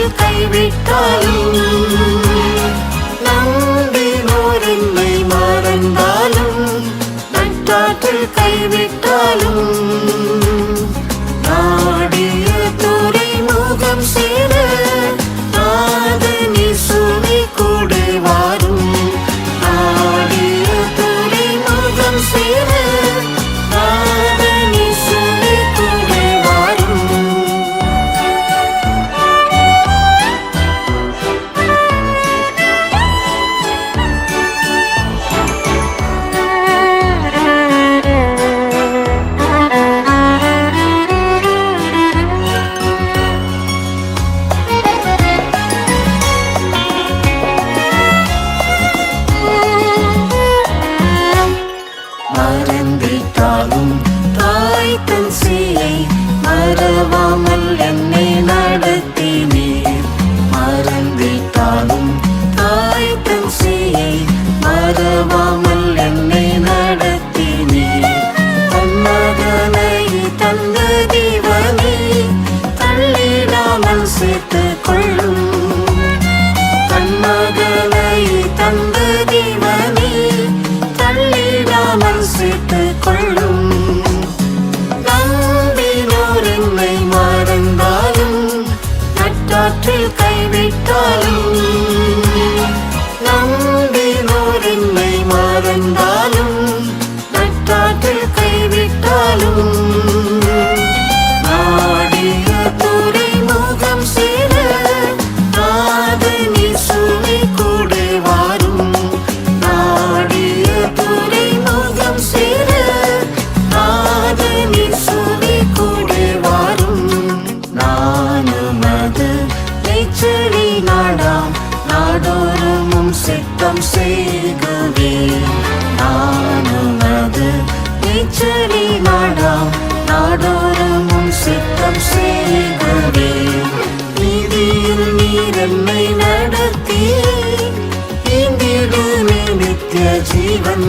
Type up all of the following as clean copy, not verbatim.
நட்டாற்றில் கைவிட்டாலும் நம்பினோர் என்னை மறந்தாலும் நட்டாற்றில் கைவிட்டாலும் நாடிய துறைமுகம் சேர நாதனி சுமை கூட வாரும் நாடிய துறைமுகம் சேர நாதனி சுமை கூட வாரும் மறந்திட்டாலும் தாய் தன் சேயை மறவாமல் என்னை நடத்தினீர் மறந்திட்டாலும் தாய் தன் சேயை மறவாமல் என்னை நடத்தினீர் தன்மகனை தந்த தேவனே தள்ளிடாமல் சேர்த்துக் கொள்ளும் தன்மகனை தந்த தேவனே தள்ளிடாமல் சேர்த்துக் கொள்ளும் நம்பினோர் என்னை மறந்தாலும் நட்டாற்றில் கைவிட்டாலும் நம்பினோர் என்னை மறந்தாலும் நட்டாற்றில் கைவிட்டாலும் நாடிய துறைமுகம் சேர நாதனி சுமை கூட வாரும் நாடிய துறைமுகம் சேர நாதனி சுமை கூட வாரும் நானும் அது நெச்சரி நாடாம் நாடோறும் சித்தம் செய்குவேன் நானும் அது நெச்சரி நாடாம் நாடோறும் சித்தம் செய்குவேன் நீதியில் நீர் என்னை நடத்தி இந்திடுமே நித்திய ஜீவன்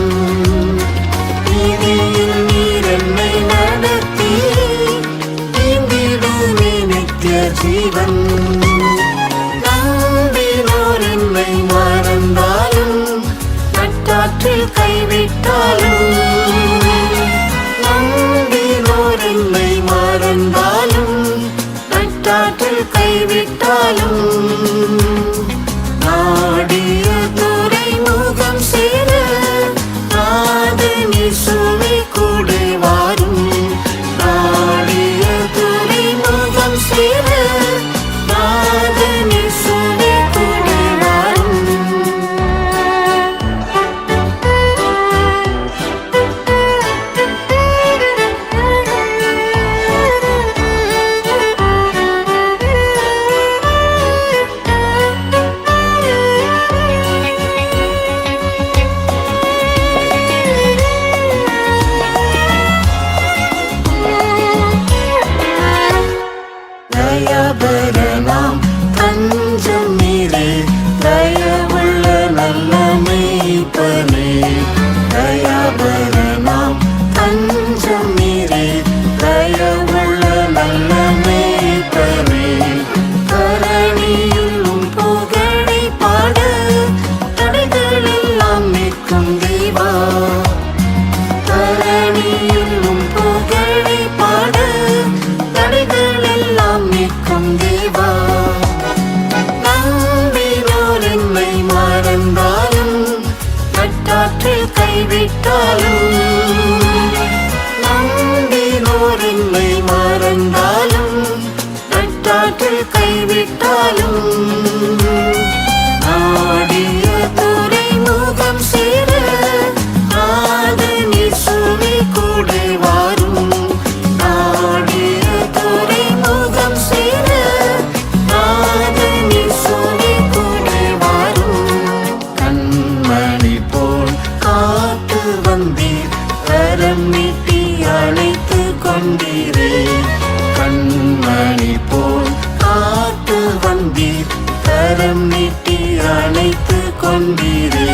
நீதியில் நீர் என்னை நடத்தி இந்திடுமே நித்திய ஜீவன் நம்பினோர் என்னை மறந்தாலும் நட்டாற்றில் கைவிட்டாலும் நம்பினோர் என்னை மறந்தாலும் நட்டாற்றில் கைவிட்டாலும் நாடிய துறைமுகம் சேர நாதனி சுமை கூட வாரும் நாடிய துறைமுகம் சேர நாதனி சுமை கூட வாரும் தயாபரணாம் தஞ்சம் நீரே தயவுள்ள நல்ல மேய்ப்பனே தயாபரணாம் தஞ்சம் நீரே தயவுள்ள நல்ல மேய்ப்பனே தரணியிலும் புகழை பாட தடைகள் எல்லாம் நிற்கும் தேவா தரணியிலும் புகழை பாட தடைகள் எல்லாம் நிற்கும் தேவா நம்பினோர் என்னை மறந்தாலும் நட்டாற்றில் கைவிட்டாலும் நம்பினோர் என்னை மறந்தாலும் நட்டாற்றில் கைவிட்டாலும் நாடிய துறைமுகம் சேர நாதனி சுமை கூட வாரும் நாடிய துறைமுகம் சேர நாதனி சுமை கூட வாரும் கண்மணி போல் காத்து வந்தீர் கரம் நீட்டி அழைத்து கொண்டீரே கண்மணி போல் காத்து வந்தீர் கரம் நீட்டி அழைத்து கொண்டீரே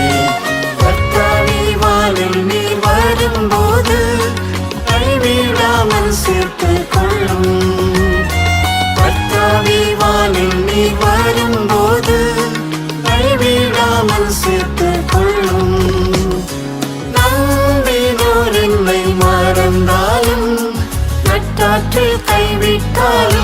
கர்த்தாவே வானில் நீ வரும்போது கைவிடாமல் சேர்த்துக் கொள்ளும் கர்த்தாவே வானில் நீ காலம்